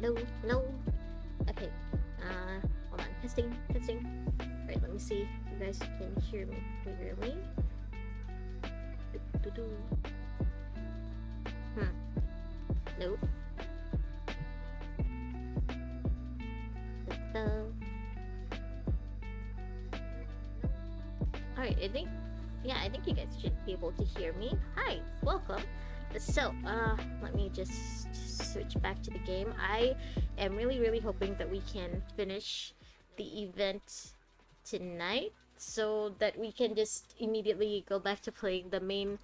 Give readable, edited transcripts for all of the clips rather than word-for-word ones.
Hello, hello. Okay. Hold on. Testing, testing. Alright, let me see if you guys can hear me clearly. Do-do-do. Nope. Alright, I think you guys should be able to hear me. Hi, welcome. So, let me just switch back to the game. I am really hoping that we can finish the event tonight so that we can just immediately go back to playing the main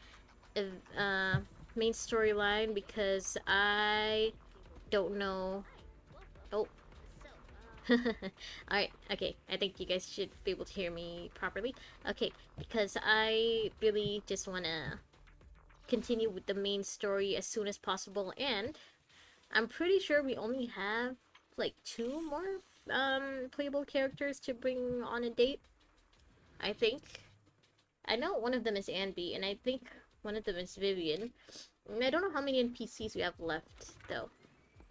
storyline, because I don't know. Oh. Alright, okay. I think you guys should be able to hear me properly. Okay, because I really just want to continue with the main story as soon as possible, and I'm pretty sure we only have like 2 more playable characters to bring on a date. I think. I know one of them is Anby, and I think one of them is Vivian. I don't know how many NPCs we have left, though.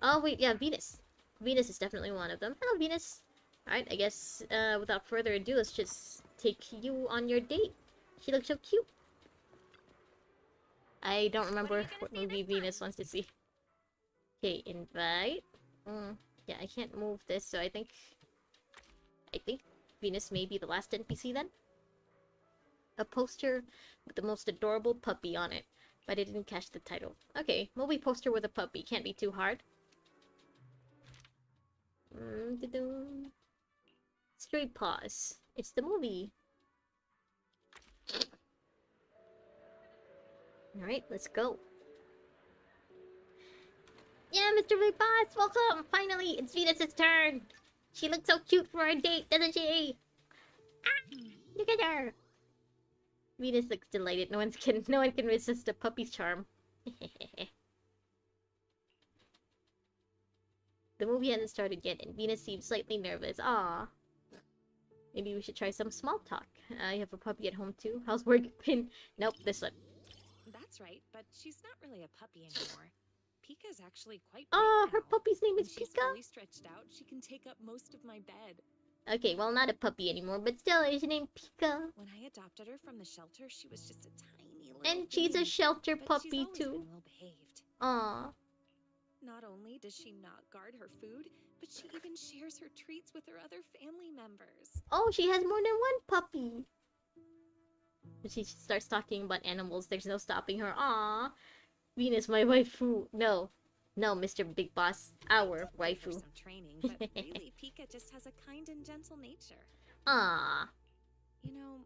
Oh, wait, yeah, Venus. Venus is definitely one of them. Hello, Venus. Alright, I guess, without further ado, let's just take you on your date. She looks so cute. I don't remember what movie Venus wants to see. Okay, invite. Yeah, I can't move this, so I think Venus may be the last NPC then. A poster with the most adorable puppy on it, but I didn't catch the title. Okay, movie poster with a puppy. Can't be too hard. Straight pause. It's the movie. Alright, let's go. Yeah, Mr. Big Boss, welcome! Finally, it's Venus's turn! She looks so cute for our date, doesn't she? Ah! Look at her! Venus looks delighted. No one can resist a puppy's charm. The movie hasn't started yet, and Venus seems slightly nervous. Ah, maybe we should try some small talk. I have a puppy at home too. How's work been? Nope, this one. That's right, but she's not really a puppy anymore. Pika's actually quite big Oh, her now. puppy's name When is she's Pika? fully stretched out, she can take up most of my bed. Okay, well, not a puppy anymore, but still, is her name Pika? When I adopted her from the shelter, she was just a tiny little And she's a thing, shelter but puppy she's always too. been well behaved. Aw. Not only does she not guard her food, but she even shares her treats with her other family members. Oh, she has more than one puppy. When she starts talking about animals, there's no stopping her. Aw. Venus, my waifu. No. No, Mr. Big Boss. Our For waifu. some training, but really, Pika just has a kind and gentle nature. Ah, You know,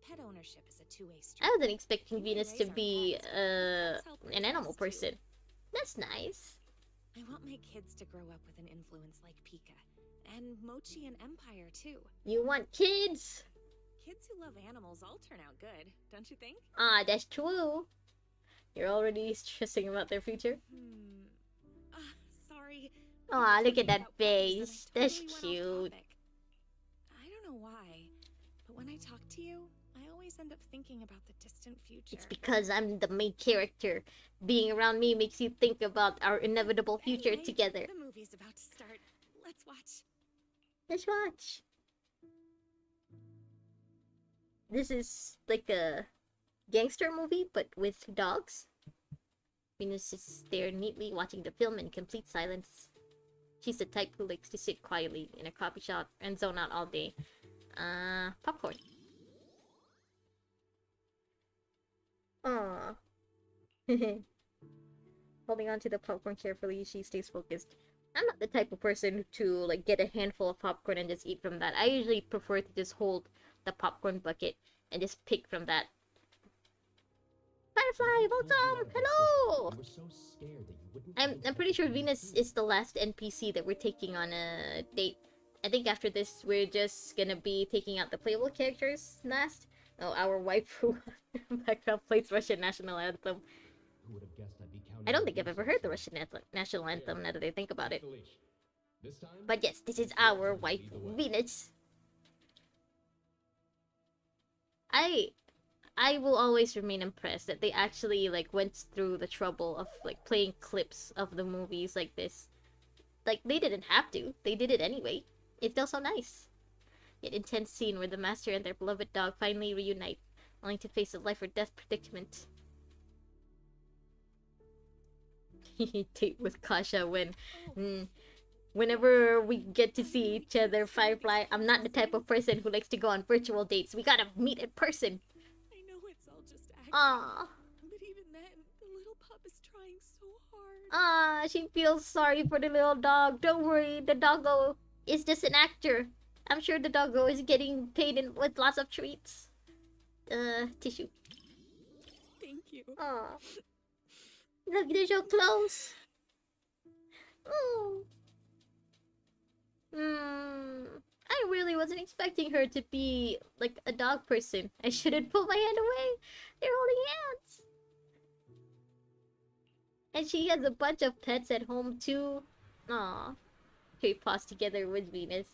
pet ownership is a two-way street. I wasn't expecting We Venus raise to our be, pets, but pets help raise an animal us, too. person. That's nice. I want my kids to grow up with an influence like Pika. And Mochi and Empire, too. You want kids? Kids who love animals all turn out good, don't you think? Ah, that's true. You're already stressing about their future? Sorry. Aw, look at that About puppies, and I face. That's totally went off cute. topic. I don't know why, but when I talk to you, I always end up thinking about the distant future. It's because I'm the main character. Being around me makes you think about our inevitable future Anyway, together. The movie's about to start. Let's watch. Let's watch. This is like a gangster movie, but with dogs. Venus sits there neatly watching the film in complete silence. She's the type who likes to sit quietly in a coffee shop and zone out all day. Popcorn. Aww. Holding on to the popcorn carefully, she stays focused. I'm not the type of person to, like, get a handful of popcorn and just eat from that. I usually prefer to just hold the popcorn bucket and just pick from that. Firefly, welcome! Hello! I'm pretty sure Venus is the last NPC that we're taking on a date. I think after this, we're just gonna be taking out the playable characters last. Oh, our waifu background plays Russian national anthem. I don't think I've ever heard the Russian national anthem now that I think about it. But yes, this is our waifu, Venus. I will always remain impressed that they actually, like, went through the trouble of, like, playing clips of the movies like this. Like, they didn't have to. They did it anyway. It's still so nice. Yet intense scene where the master and their beloved dog finally reunite, only to face a life or death predicament. Date with Kasha when... whenever we get to see each other, Firefly, I'm not the type of person who likes to go on virtual dates. We gotta meet in person. I know it's all just acting. Ah, But even then, the little pup is trying so hard. she feels sorry for the little dog. Don't worry, the doggo is just an actor. I'm sure the doggo is getting paid with lots of treats. Tissue. Thank you. Aw. Look, they're so close. Oh. I really wasn't expecting her to be like a dog person. I shouldn't pull my hand away. They're holding hands. And she has a bunch of pets at home too. Aw. They paws together with Venus.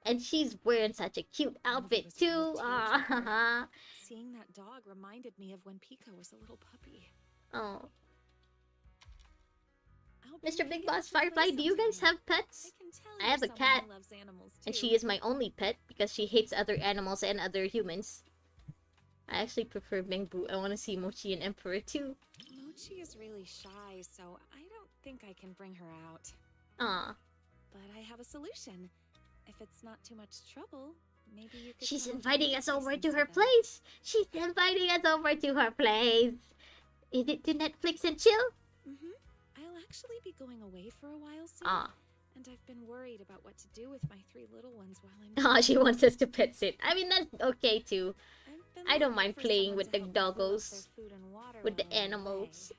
And she's wearing such a cute outfit too. Ah. Seeing that dog reminded me of when Pico was a little puppy. Oh. I'll Mr. bring Big Pico Boss to play Firefly, do you guys sometime. have pets? I can tell I you're have a someone cat. who loves animals And too. she is my only pet because she hates other animals and other humans. I actually prefer Bangbu. I want to see Mochi and Emperor too. Mochi is really shy, so I don't think I can bring her out. Aw. But I have a solution. If it's not too much trouble, maybe you could. She's come inviting to us my over place to her instead. place. She's inviting us over to her place. Is it to Netflix and chill? I'll actually be going away for a while soon. Aw. And I've been worried about what to do with my 3 little ones while I'm. Aw, she wants us to pet sit. I mean, that's okay too. I've been I don't looking mind for playing someone with to the help me fill up doggos. their food and water With the while I'm away. animals.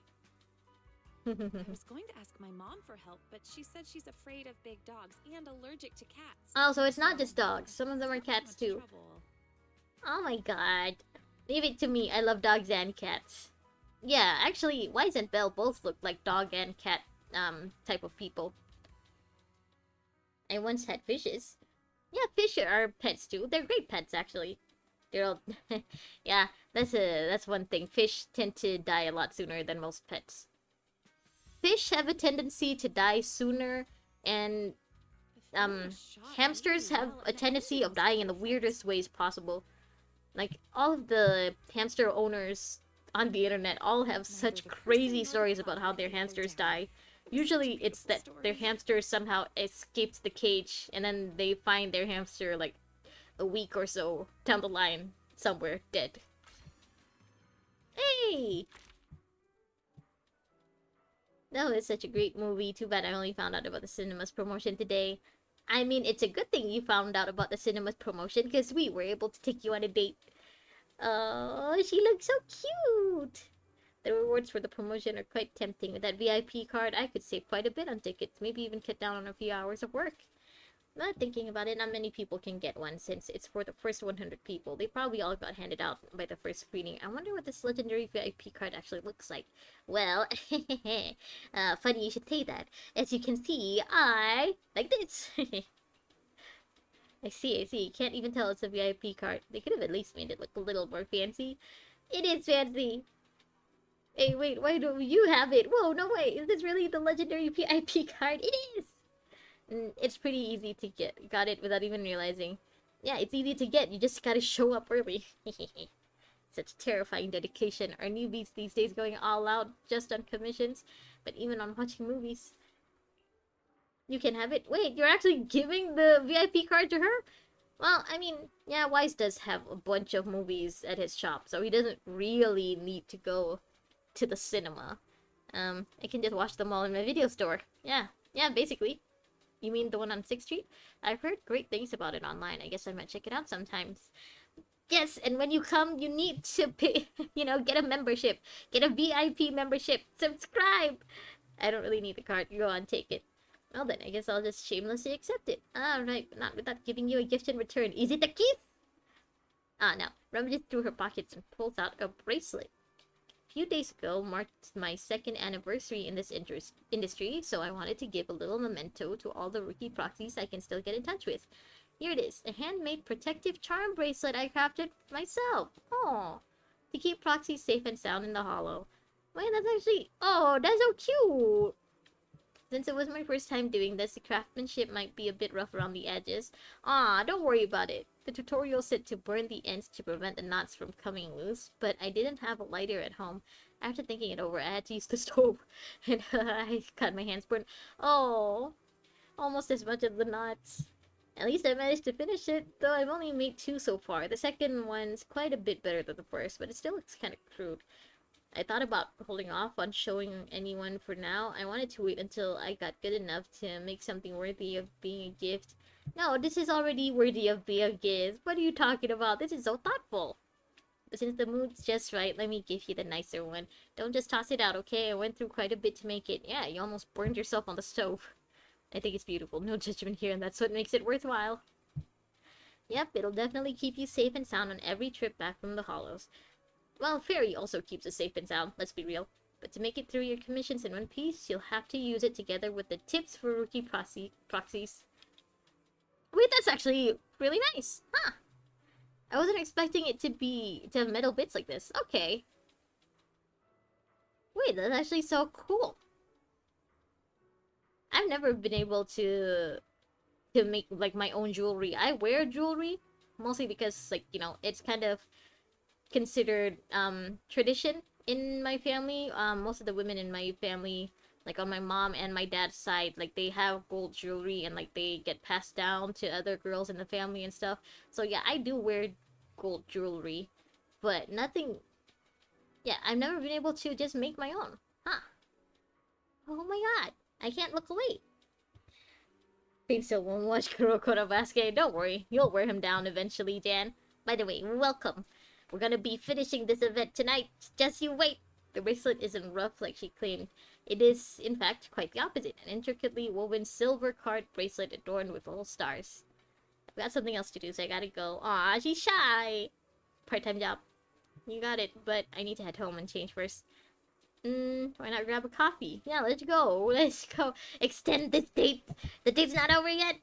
I was going to ask my mom for help, but she said she's afraid of big dogs and allergic to cats. Oh, so it's not just dogs. Some of them are it's not cats much too. trouble. Oh my god. Leave it to me. I love dogs and cats. Yeah, actually, Wise and Belle both look like dog and cat type of people. I once had fishes. Yeah, fish are pets too. They're great pets actually. They're all yeah, that's one thing. Fish tend to die a lot sooner than most pets. Fish have a tendency to die sooner, and The food was shot hamsters really have well, a and tendency everything of was dying in the perfect. weirdest ways possible. Like, all of the hamster owners on the internet all have Neither such the person crazy nor the stories dog about how would their live hamsters down. die. It was such a Usually it's beautiful that their story. hamster somehow escaped the cage and then they find their hamster like a week or so down the line somewhere dead. Hey! No, it's such a great movie. Too bad I only found out about the cinemas promotion today. I mean, it's a good thing you found out about the cinemas promotion because we were able to take you on a date. Oh, she looks so cute! The rewards for the promotion are quite tempting. With that VIP card, I could save quite a bit on tickets, maybe even cut down on a few hours of work. Not thinking about it, not many people can get one since it's for the first 100 people. They probably all got handed out by the first screening. I wonder what this legendary VIP card actually looks like. Well, funny you should say that. As you can see, I like this. I see. You can't even tell it's a VIP card. They could have at least made it look a little more fancy. It is fancy. Hey, wait, why don't you have it? Whoa, no way. Is this really the legendary VIP card? It is! It's pretty easy to get. Got it without even realizing. Yeah, it's easy to get. You just gotta show up early. Such terrifying dedication. Are newbies these days going all out just on commissions? But even on watching movies. You can have it. Wait, you're actually giving the VIP card to her? Well, I mean, yeah, Wise does have a bunch of movies at his shop, so he doesn't really need to go to the cinema. I can just watch them all in my video store. Yeah, basically. You mean the one on 6th Street? I've heard great things about it online. I guess I might check it out sometimes. Yes, and when you come, you need to pay, get a membership. Get a VIP membership. Subscribe! I don't really need the card. Go on, take it. Well then, I guess I'll just shamelessly accept it. Alright, but not without giving you a gift in return. Is it a kiss? No. Rummages through her pockets and pulls out a bracelet. A few days ago marked my 2nd anniversary in this industry, so I wanted to give a little memento to all the rookie proxies I can still get in touch with. Here it is, a handmade protective charm bracelet I crafted myself. Oh, to keep proxies safe and sound in the hollow. Wait, that's actually... Oh, that's so cute! Since it was my first time doing this, the craftsmanship might be a bit rough around the edges. Ah, don't worry about it. The tutorial said to burn the ends to prevent the knots from coming loose, but I didn't have a lighter at home. After thinking it over, I had to use the stove, and I got my hands burned. Oh, almost as much as the knots. At least I managed to finish it, though I've only made two so far. The second one's quite a bit better than the first, but it still looks kind of crude. I thought about holding off on showing anyone for now. I wanted to wait until I got good enough to make something worthy of being a gift. No, this is already worthy of being a gift. What are you talking about? This is so thoughtful. But since the mood's just right, let me give you the nicer one. Don't just toss it out, okay? I went through quite a bit to make it. Yeah, you almost burned yourself on the stove. I think it's beautiful. No judgment here, and that's what makes it worthwhile. Yep, it'll definitely keep you safe and sound on every trip back from the Hollows. Well, Fairy also keeps us safe and sound, let's be real. But to make it through your commissions in one piece, you'll have to use it together with the tips for rookie proxies. Wait, that's actually really nice, huh? I wasn't expecting it to have metal bits like this. Okay. Wait, that's actually so cool. I've never been able to make like my own jewelry. I wear jewelry mostly because like, you know, it's kind of considered tradition in my family. Most of the women in my family, like on my mom and my dad's side, like they have gold jewelry and like they get passed down to other girls in the family and stuff. So yeah, I do wear gold jewelry, but nothing. Yeah, I've never been able to just make my own. Huh. Oh my god. I can't look away. Prince still won't watch Kuroko Basket. Don't worry, you'll wear him down eventually, Dan. By the way, welcome. We're gonna be finishing this event tonight. Just you wait. The bracelet isn't rough like she claimed. It is, in fact, quite the opposite. An intricately woven silver card bracelet adorned with little stars. I've got something else to do, so I gotta go. Aw, she's shy. Part-time job. You got it, but I need to head home and change first. Why not grab a coffee? Yeah, let's go. Let's go. Extend this date. The date's not over yet.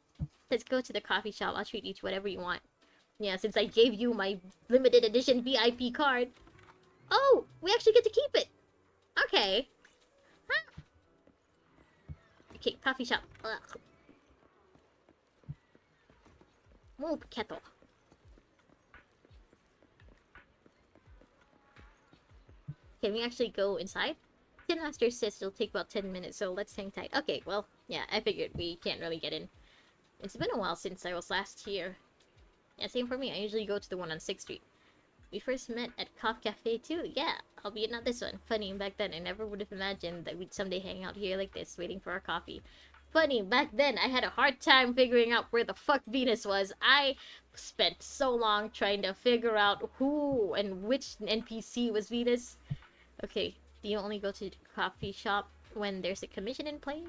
Let's go to the coffee shop. I'll treat you to whatever you want. Yeah, since I gave you my limited edition VIP card. Oh, we actually get to keep it. Okay. Huh. Okay, coffee shop. Ugh. Move, kettle. Can we actually go inside? Tin Master says it'll take about 10 minutes, so let's hang tight. Okay, well, yeah, I figured we can't really get in. It's been a while since I was last here. Yeah, same for me. I usually go to the one on 6th Street. We first met at Cough Cafe too. Yeah, albeit not this one. Funny, back then I never would have imagined that we'd someday hang out here like this, waiting for our coffee. Funny, back then I had a hard time figuring out where the fuck Venus was. I spent so long trying to figure out who and which NPC was Venus. Okay, do you only go to the coffee shop when there's a commission in play?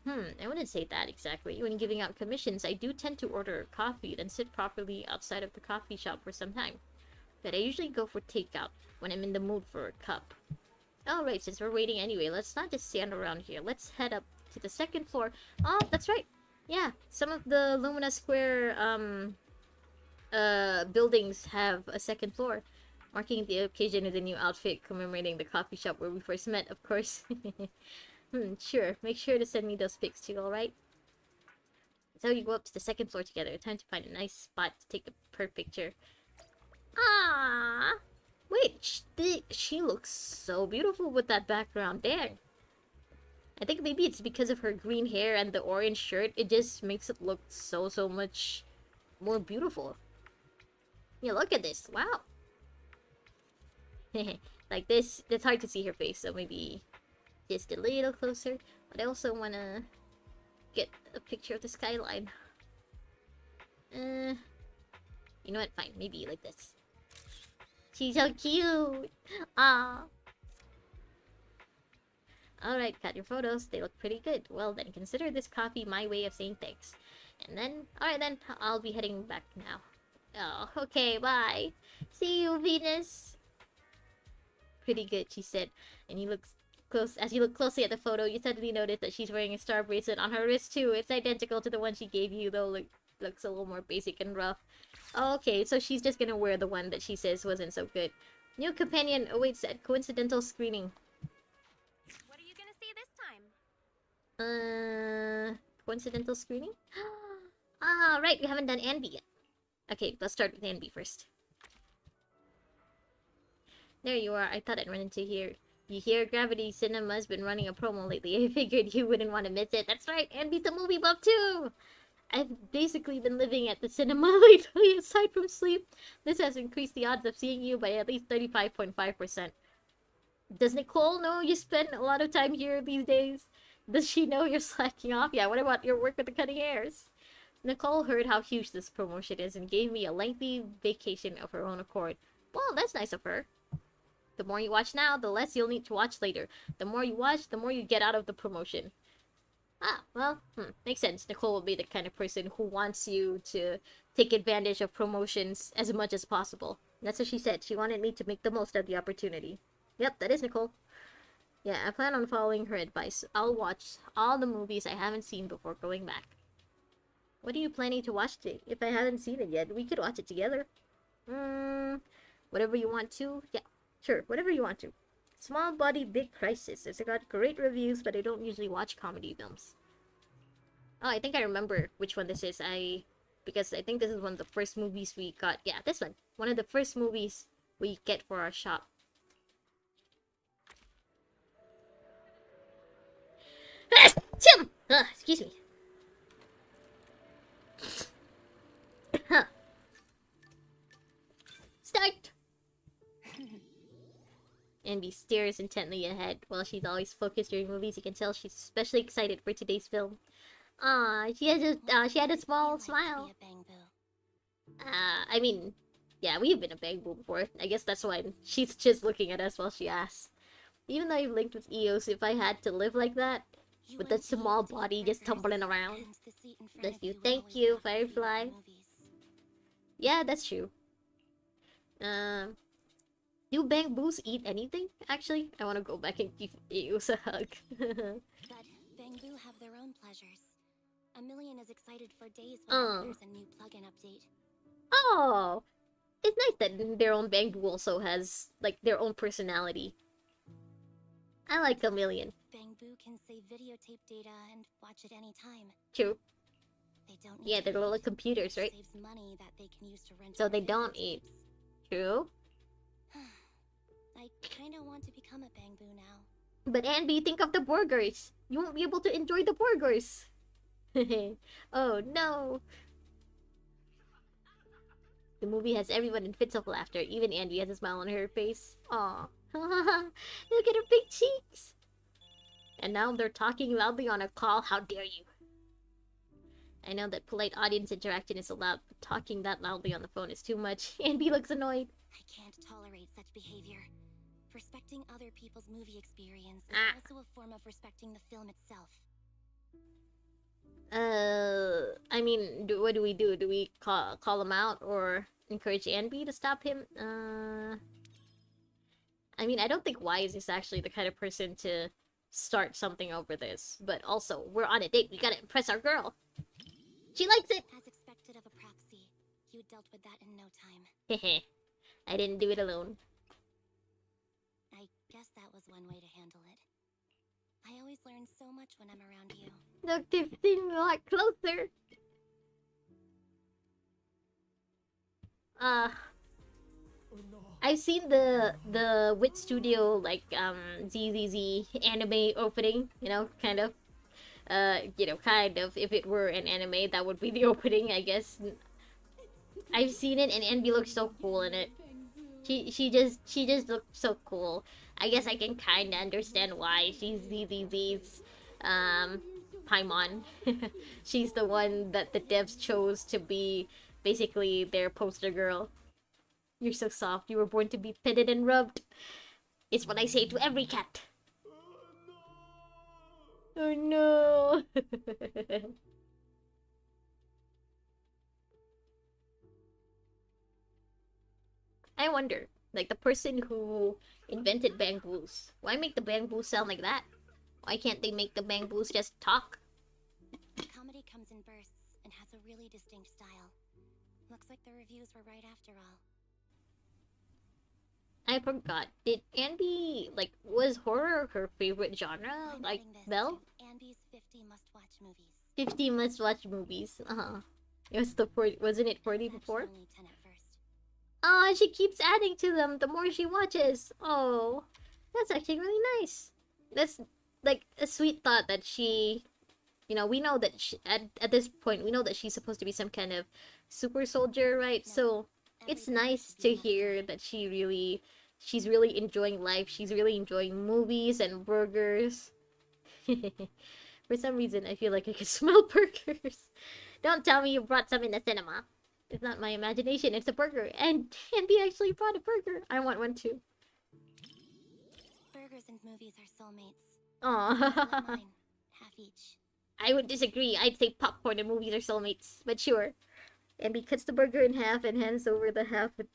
I wouldn't say that exactly. When giving out commissions, I do tend to order coffee, then sit properly outside of the coffee shop for some time. But I usually go for takeout when I'm in the mood for a cup. Alright, since we're waiting anyway, let's not just stand around here. Let's head up to the second floor. Oh, that's right. Yeah, some of the Lumina Square, buildings have a second floor. Marking the occasion with a new outfit commemorating the coffee shop where we first met, of course. Sure. Make sure to send me those pics too, alright? So you go up to the second floor together. Time to find a nice spot to take a perfect picture. Ah, wait, she looks so beautiful with that background there. I think maybe it's because of her green hair and the orange shirt. It just makes it look so much more beautiful. Yeah, look at this. Wow. Like this, it's hard to see her face, so maybe just a little closer. But I also want to get a picture of the skyline. You know what? Fine. Maybe like this. She's so cute! Ah. Alright, got your photos. They look pretty good. Well then, consider this coffee my way of saying thanks. And then, alright then, I'll be heading back now. Oh, okay, bye. See you, Venus! Pretty good, she said. And he looks close. As you look closely at the photo, you suddenly notice that she's wearing a star bracelet on her wrist too. It's identical to the one she gave you, though looks a little more basic and rough. Okay, so she's just gonna wear the one that she says wasn't so good. New companion awaits at coincidental screening. What are you gonna see this time? Coincidental screening? Ah, right, we haven't done Anby yet. Okay, let's start with Anby first. There you are. I thought I'd run into here. You hear Gravity Cinema's been running a promo lately. I figured you wouldn't want to miss it. That's right, Anby's a movie buff too! I've basically been living at the cinema lately, aside from sleep. This has increased the odds of seeing you by at least 35.5%. Does Nicole know you spend a lot of time here these days? Does she know you're slacking off? Yeah, what about your work with the cutting hairs? Nicole heard how huge this promotion is and gave me a lengthy vacation of her own accord. Well, that's nice of her. The more you watch now, the less you'll need to watch later. The more you watch, the more you get out of the promotion. Ah, well, makes sense. Nicole will be the kind of person who wants you to take advantage of promotions as much as possible. That's what she said. She wanted me to make the most of the opportunity. Yep, that is Nicole. Yeah, I plan on following her advice. I'll watch all the movies I haven't seen before going back. What are you planning to watch today? If I haven't seen it yet, we could watch it together. Whatever you want to. Yeah, sure, whatever you want to. Small Body Big Crisis. It's got great reviews, but I don't usually watch comedy films. Oh, I think I remember which one this is. Because I think this is one of the first movies we got. Yeah, this one. One of the first movies we get for our shop. Tim! Excuse me. Start! Andy stares intently ahead. While she's always focused during movies, you can tell she's especially excited for today's film. She had a small smile. I mean, yeah, we've been a bang boo before. I guess that's why she's just looking at us while she asks. Even though you've linked with EOS, if I had to live like that, with that small body just tumbling around. Thank you, Firefly. Yeah, that's true. Do bang boos eat anything? Actually, I want to go back and give EOS a hug. But bang boo have their own pleasures. A million is excited for days when there's a new plugin update. Oh, it's nice that their own bang boo also has like their own personality. I like Chameleon. Bang-Boo can save videotape data and watch it anytime. True. They don't need yeah, they're little computers, right? Saves money that they can use to rent so they don't eat. True. I kinda want to become a Bang-Boo now. But Anby, think of the burgers. You won't be able to enjoy the burgers. Oh no. The movie has everyone in fits of laughter. Even Andy has a smile on her face. Aw. Look at her big cheeks. And now they're talking loudly on a call. How dare you? I know that polite audience interaction is allowed, but talking that loudly on the phone is too much. Andy looks annoyed. I can't tolerate such behavior. Respecting other people's movie experience is also a form of respecting the film itself. I mean, what do we do? Do we call him out or encourage Anby to stop him? I mean, I don't think Wise is actually the kind of person to start something over this. But also, we're on a date. We gotta impress our girl. She likes it. As expected of a proxy, you dealt with that in no time. Hehe. I didn't do it alone. I guess that was one way to handle it. I always learn so much when I'm around you. Look, they've seen me a lot closer. I've seen the Wit Studio like ZZZ anime opening, you know, kind of. Kind of. If it were an anime, that would be the opening, I guess. I've seen it, and Anby looks so cool in it. She just looks so cool. I guess I can kind of understand why she's ZZZ's Paimon. She's the one that the devs chose to be basically their poster girl. You're so soft. You were born to be petted and rubbed. It's what I say to every cat. Oh no. I wonder, like the person who invented bang boos, why make the bang boos sound like that? Why can't they make the bang boos just talk? Comedy comes in bursts and has a really distinct style. Looks like the reviews were right after all. I forgot. Did Andy, like, was horror her favorite genre? Like, Belle? Andy's 50 must-watch movies. 50 must-watch movies. It was the 40, wasn't it 40 It was before? actually only 10 at first. Oh, she keeps adding to them the more she watches. Oh, that's actually really nice. That's like a sweet thought that she, we know that at this point, we know that she's supposed to be some kind of super soldier, right? No, So it's every nice should to be a hear must-watch. that she's really enjoying life. She's really enjoying movies and burgers. For some reason, I feel like I can smell burgers. Don't tell me you brought some in the cinema. It's not my imagination, it's a burger. And Andy actually brought a burger. I want one too. Burgers and movies are soulmates. Split Aw. mine, half each. I would disagree. I'd say popcorn and movies are soulmates. But sure. Andy cuts the burger in half and hands over the half with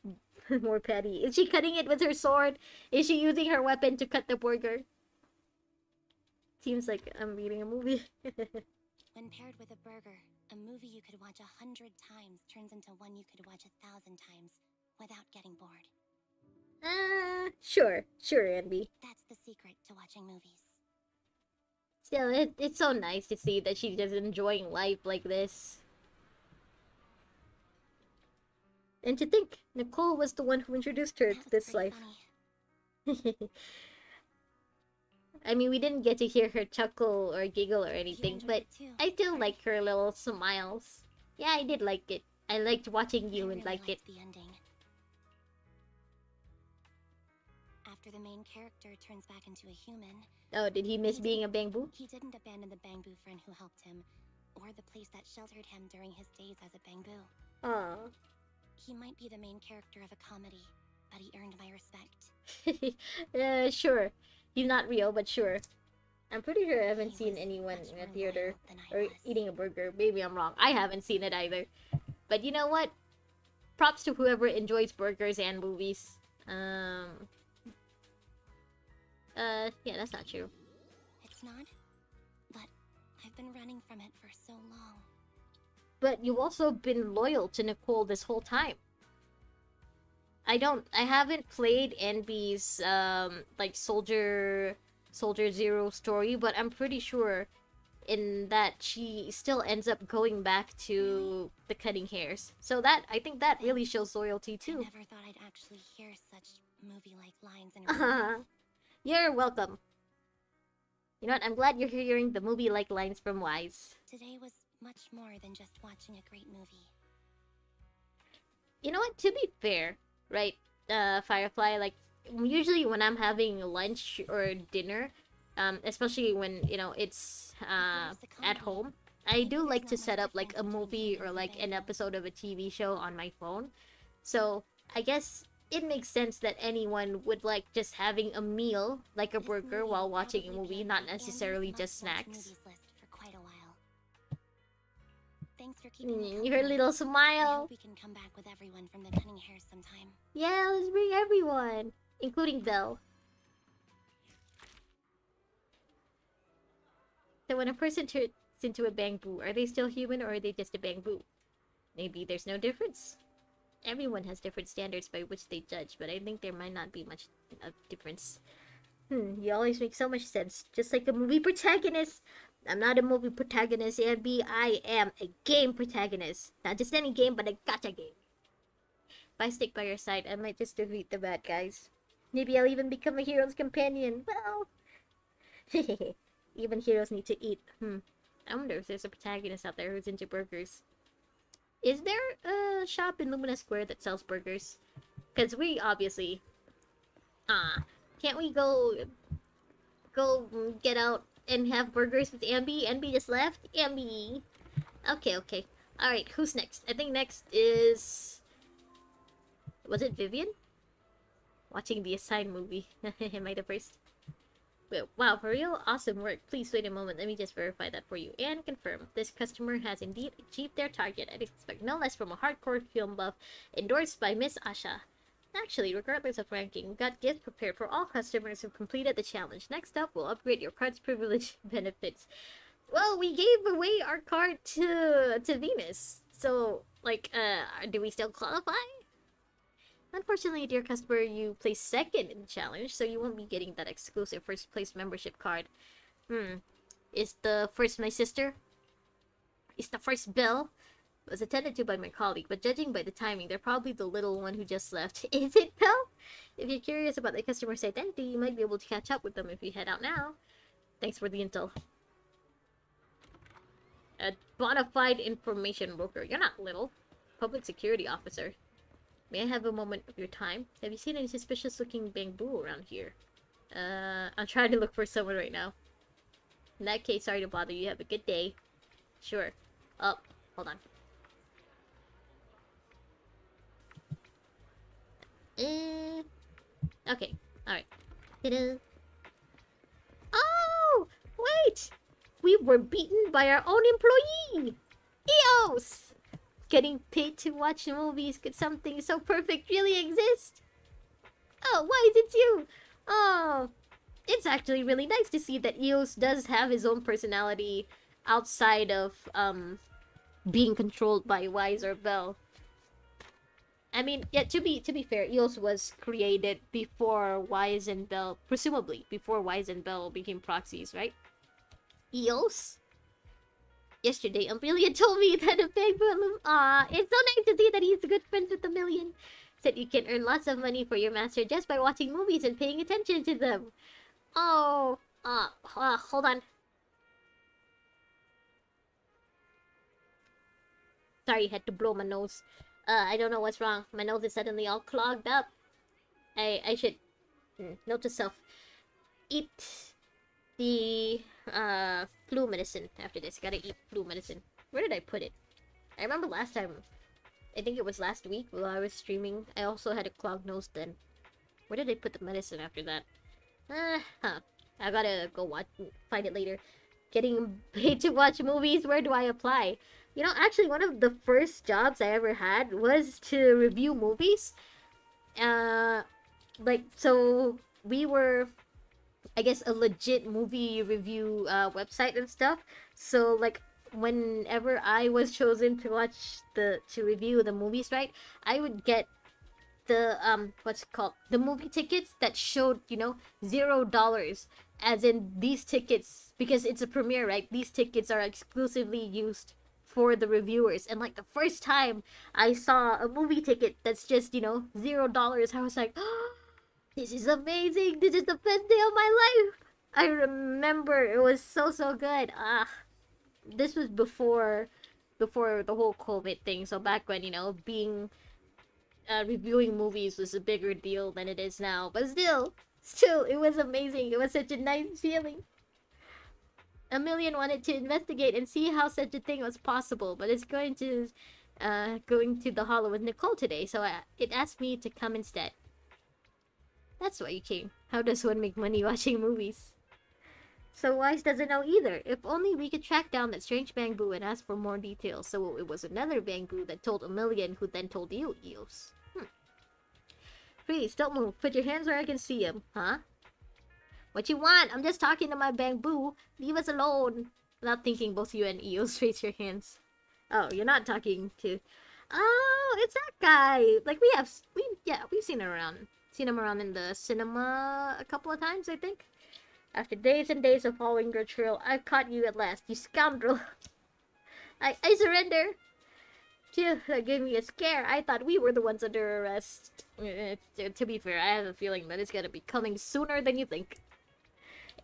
more patty. Is she cutting it with her sword? Is she using her weapon to cut the burger? Seems like I'm reading a movie. When paired with a burger, a movie you could watch 100 times turns into one you could watch 1,000 times without getting bored. Sure, Andy. That's the secret to watching movies. Still, it's so nice to see that she's just enjoying life like this. And to think, Nicole was the one who introduced her That to was this pretty life. funny. I mean, we didn't get to hear her chuckle or giggle or You anything, enjoyed but it too. I still right? like her little smiles. Yeah, I did like it. I liked watching you I and really like it. liked the ending. After the main character turns back into a human, Oh, did he miss being a bamboo? he didn't abandon the bamboo friend who helped him, or the place that sheltered him during his days as a bamboo. Aw. He might be the main character of a comedy, but he earned my respect. Sure. He's not real, but sure. I'm pretty sure I haven't He seen was anyone much in a more theater loyal than I or was. eating a burger. Maybe I'm wrong. I haven't seen it either. But you know what? Props to whoever enjoys burgers and movies. Yeah, that's not true. It's not, but I've been running from it for so long. But you've also been loyal to Nicole this whole time. I haven't played NB's like Soldier Zero story, but I'm pretty sure in that she still ends up going back to the cutting hairs. So that I think that really shows loyalty I too. never thought I'd actually hear such movie-like lines in real life. You're welcome. You know what? I'm glad you're hearing the movie-like lines from Wise. Today was much more than just watching a great movie. You know what? To be fair, right? Firefly, like usually when I'm having lunch or dinner, especially when it's at home, I do like to set up like a movie or like an episode of a TV show on my phone. So I guess it makes sense that anyone would like just having a meal, like a This burger, movie while will watching a probably be movie, on not my necessarily Andy's just must-watch snacks. movies list for quite a while. Thanks for keeping me Your company. little I smile. hope we can come back with everyone from the Cunning Hairs sometime. Yeah, let's bring everyone, including Belle. So when a person turns into a bamboo, are they still human or are they just a bamboo? Maybe there's no difference. Everyone has different standards by which they judge, but I think there might not be much of difference. You always make so much sense. Just like a movie protagonist. I'm not a movie protagonist, Abby. I am a game protagonist. Not just any game, but a gacha game. If I stick by your side, I might just defeat the bad guys. Maybe I'll even become a hero's companion. Well... Even heroes need to eat. I wonder if there's a protagonist out there who's into burgers. Is there a shop in Lumina Square that sells burgers? Because we obviously... can't we go get out and have burgers with Ambi? Ambi just left? Ambi! Okay. Alright, who's next? I think next is... Was it Vivian? Watching the Assigned movie. Am I the first? Wait, wow, for real? Awesome work. Please wait a moment. Let me just verify that for you and confirm. This customer has indeed achieved their target. I'd expect no less from a hardcore film buff endorsed by Miss Asha. Actually, regardless of ranking, we've got gifts prepared for all customers who completed the challenge. Next up, we'll upgrade your card's privilege benefits. Well, we gave away our card to Venus. So, like, do we still qualify? Unfortunately, dear customer, you placed second in the challenge, so you won't be getting that exclusive first place membership card. Is the first my sister? Is the first Belle? Was attended to by my colleague, but judging by the timing, they're probably the little one who just left. Is it Belle? If you're curious about the customer's identity, you might be able to catch up with them if you head out now. Thanks for the intel. A bona fide information broker. You're not little. Public security officer. May I have a moment of your time? Have you seen any suspicious looking bamboo around here? I'm trying to look for someone right now. In that case, sorry to bother you. Have a good day. Sure. Oh, hold on. Okay. Alright. Ta-da. Oh! Wait! We were beaten by our own employee! EOS! Getting paid to watch movies. Could something so perfect really exist? Oh, why is it you? Oh, it's actually really nice to see that EOS does have his own personality outside of being controlled by Wise or Bell. I mean, yeah, to be fair, EOS was created before Wise and Bell, presumably before Wise and Bell became proxies, right? EOS? Yesterday, Amelia told me that a big it's so nice to see that he's good friends with Amelia. Said you can earn lots of money for your master just by watching movies and paying attention to them. Oh, hold on. Sorry, had to blow my nose. I don't know what's wrong. My nose is suddenly all clogged up. I should note to self. Eat the flu medicine after this. Gotta eat flu medicine. Where did I put it? I remember last time. I think it was last week while I was streaming. I also had a clogged nose then. Where did I put the medicine after that? I gotta go find it later. Getting paid to watch movies. Where do I apply? You know, actually, one of the first jobs I ever had was to review movies. So we were, I guess, a legit movie review website and stuff. So, like, whenever I was chosen to review the movies, right, I would get the what's it called, the movie tickets that showed, you know, $0, as in these tickets, because it's a premiere, right, these tickets are exclusively used for the reviewers. And like the first time I saw a movie ticket that's just, you know, $0, I was like, oh, this is amazing, this is the best day of my life. I remember it was so good. This was before the whole COVID thing, so back when, you know, being reviewing movies was a bigger deal than it is now. But still, it was amazing. It was such a nice feeling. Amelia wanted to investigate and see how such a thing was possible, but it's going to the Hollow with Nicole today, so it asked me to come instead. That's why you came. How does one make money watching movies? So Wise doesn't know either. If only we could track down that strange bamboo and ask for more details. So it was another bamboo that told Amelia, who then told you, Eos. Please, don't move. Put your hands where I can see them. Huh? What you want? I'm just talking to my bamboo. Leave us alone. Without thinking, both you and Eos raise your hands. Oh, you're not talking to... Oh, it's that guy. Like, we've seen him around. Seen him around in the cinema a couple of times, I think. After days and days of following your trail, I've caught you at last, you scoundrel. I surrender. Phew, that gave me a scare. I thought we were the ones under arrest. To be fair, I have a feeling that it's gonna be coming sooner than you think.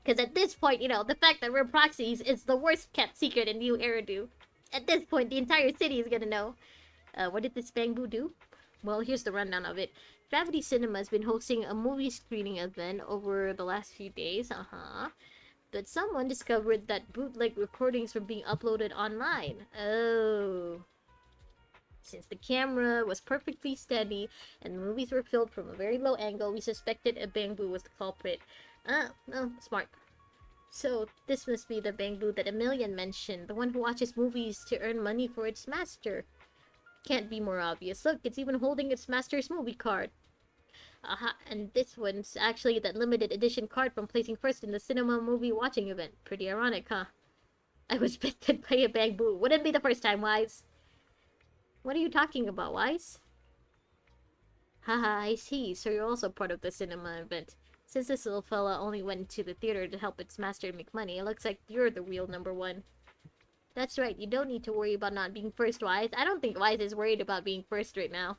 Because at this point, you know, the fact that we're proxies is the worst kept secret in New Eridu. At this point, the entire city is gonna know. What did this bamboo do? Well, here's the rundown of it. Gravity Cinema has been hosting a movie screening event over the last few days, but someone discovered that bootleg recordings were being uploaded online. Oh. Since the camera was perfectly steady and the movies were filmed from a very low angle, we suspected a bamboo was the culprit. No, smart. So, this must be the bamboo that Emilian mentioned, the one who watches movies to earn money for its master. Can't be more obvious. Look, it's even holding its master's movie card. And this one's actually that limited edition card from placing first in the cinema movie watching event. Pretty ironic, huh? I was bitten by a bamboo. Wouldn't be the first time, Wise. What are you talking about, Wise? Haha, I see. So you're also part of the cinema event. Since this little fella only went to the theater to help its master make money, it looks like you're the real number one. That's right, you don't need to worry about not being first, Wise. I don't think Wise is worried about being first right now.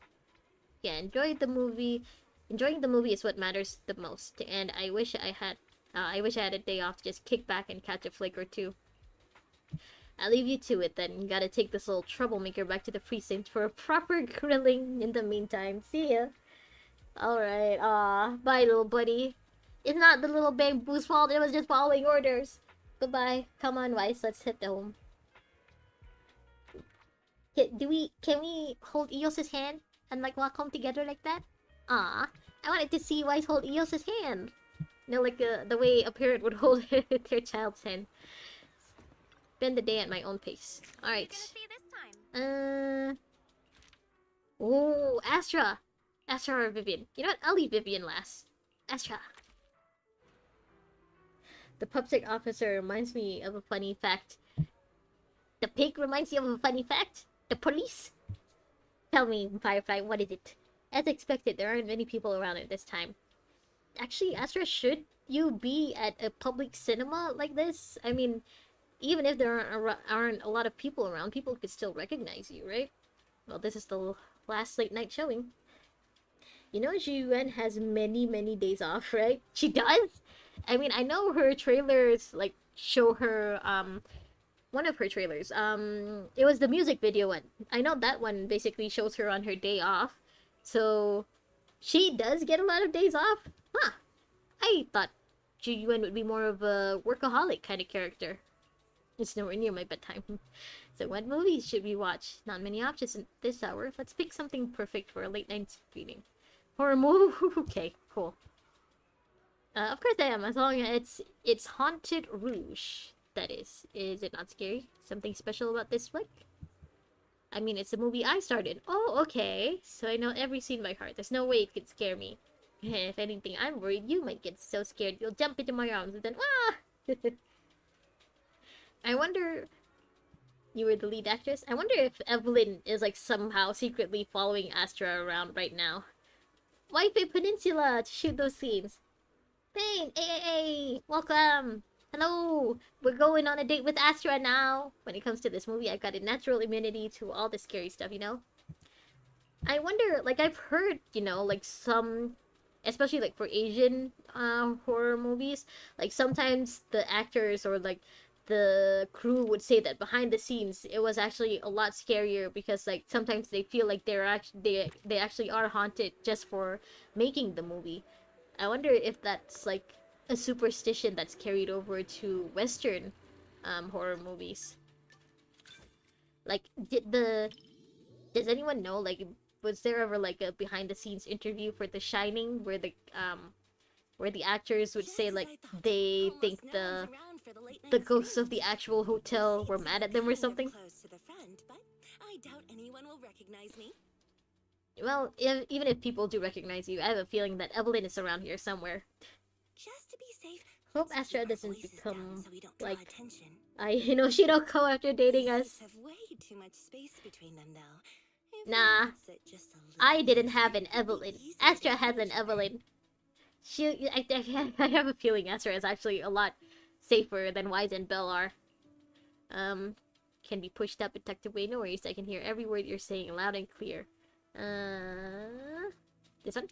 Yeah, enjoy the movie. Enjoying the movie is what matters the most, and I wish I had a day off to just kick back and catch a flick or two. I'll leave you to it then. You gotta take this little troublemaker back to the precinct for a proper grilling in the meantime. See ya. Alright, bye little buddy. It's not the little bamboo's fault, it was just following orders. Goodbye. Come on, Weiss, let's hit the home. Can we hold Eos's hand and like walk home together like that? I wanted to see Weiss hold Eos's hand. You know, like the way a parent would hold their child's hand. Spend the day at my own pace. Alright. Oh, Astra. Astra or Vivian. You know what? I'll leave Vivian last. Astra. The PubSec officer reminds me of a funny fact. The pig reminds you of a funny fact? The police? Tell me, Firefly, what is it? As expected, there aren't many people around at this time. Actually, Astra, should you be at a public cinema like this? I mean, even if there aren't a lot of people around, people could still recognize you, right? Well, this is the last late night showing. You know Zhiyuan has many days off, right? She does? I mean, I know her trailers, like, show her, one of her trailers. It was the music video one. I know that one basically shows her on her day off. So, she does get a lot of days off? Huh. I thought Zhiyuan would be more of a workaholic kind of character. It's nowhere near my bedtime. So what movies should we watch? Not many options in this hour. Let's pick something perfect for a late night screening. Horror movie? Okay, cool. Of course I am, as long as it's Haunted Rouge. That is. Is it not scary? Something special about this flick? I mean, it's a movie I started. Oh, okay. So I know every scene by heart. There's no way it could scare me. If anything, I'm worried you might get so scared you'll jump into my arms and then I wonder... You were the lead actress? I wonder if Evelyn is like somehow secretly following Astra around right now. Wi-Fi Peninsula to shoot those scenes. Pain! Hey! Welcome! Hello! We're going on a date with Astra now! When it comes to this movie, I've got a natural immunity to all the scary stuff, you know? I wonder, like, I've heard, you know, like, some... Especially, like, for Asian horror movies, like, sometimes the actors or, like, the crew would say that behind the scenes it was actually a lot scarier because like sometimes they feel like they actually are haunted just for making the movie. I wonder if that's like a superstition that's carried over to Western horror movies. Like does anyone know, like, was there ever like a behind the scenes interview for The Shining where the actors would say like they think the ghosts of the actual hotel were mad at them or something? I doubt anyone will recognize me. Well, even if people do recognize you, I have a feeling that Evelyn is around here somewhere. Just to be safe, Hope Astra doesn't become so we don't like attention. you know, she don't go after dating us. Have way too much space between them, though. Nah, I didn't have an Evelyn. Astra has an Evelyn. I have a feeling Astra is actually a lot safer than Wise and Belle are. Can be pushed up and tucked away. No worries, I can hear every word you're saying loud and clear. This one?